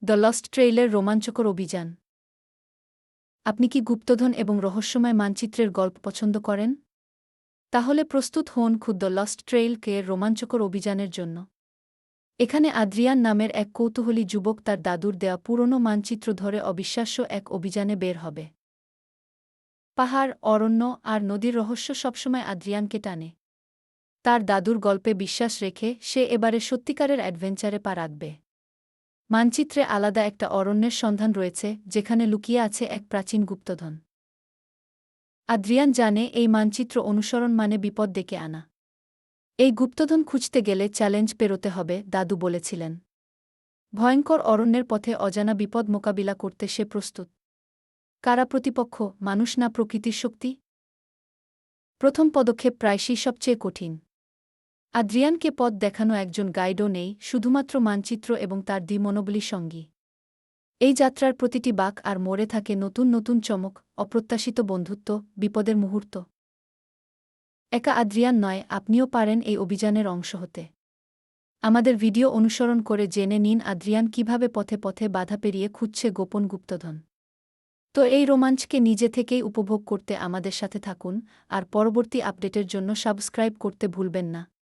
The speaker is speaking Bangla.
দ্য লস্ট ট্রেইলের রোমাঞ্চকর অভিযান। আপনি কি গুপ্তধন এবং রহস্যময় মানচিত্রের গল্প পছন্দ করেন? তাহলে প্রস্তুত হন দ্য লস্ট ট্রেইল-কে রোমাঞ্চকর অভিযানের জন্য। এখানে আদ্রিয়ান নামের এক কৌতূহলী যুবক তার দাদুর দেয়া পুরনো মানচিত্র ধরে অবিশ্বাস্য এক অভিযানে বের হবে। পাহাড়, অরণ্য আর নদীর রহস্য সবসময় আদ্রিয়ানকে টানে। তার দাদুর গল্পে বিশ্বাস রেখে সে এবারে সত্যিকারের অ্যাডভেঞ্চারে পা রাখবে। মানচিত্রে আলাদা একটা অরণ্যের সন্ধান রয়েছে যেখানে লুকিয়ে আছে এক প্রাচীন গুপ্তধন। আদ্রিয়ান জানে এই মানচিত্র অনুসরণ মানে বিপদ ডেকে আনা। এই গুপ্তধন খুঁজতে গেলে চ্যালেঞ্জ পেরোতে হবে, দাদু বলেছিলেন। ভয়ঙ্কর অরণ্যের পথে অজানা বিপদ মোকাবিলা করতে সে প্রস্তুত। কারা প্রতিপক্ষ, মানুষ না প্রকৃতির শক্তি? প্রথম পদক্ষেপ প্রায়শই সবচেয়ে কঠিন। আদ্রিয়ানকে পথ দেখানো একজন গাইডও নেই, শুধুমাত্র মানচিত্র এবং তার মনোবলী সঙ্গী। এই যাত্রার প্রতিটি বাঁক আর মোড়ে থাকে নতুন নতুন চমক, অপ্রত্যাশিত বন্ধুত্ব, বিপদের মুহূর্ত। একা আদ্রিয়ান নয়, আপনিও পারেন এই অভিযানের অংশ হতে। আমাদের ভিডিও অনুসরণ করে জেনে নিন আদ্রিয়ান কিভাবে পথে পথে বাধা পেরিয়ে খুঁজছে গোপন গুপ্তধন। তো এই রোমাঞ্চকে নিজে থেকেই উপভোগ করতে আমাদের সাথে থাকুন, আর পরবর্তী আপডেটের জন্য সাবস্ক্রাইব করতে ভুলবেন না।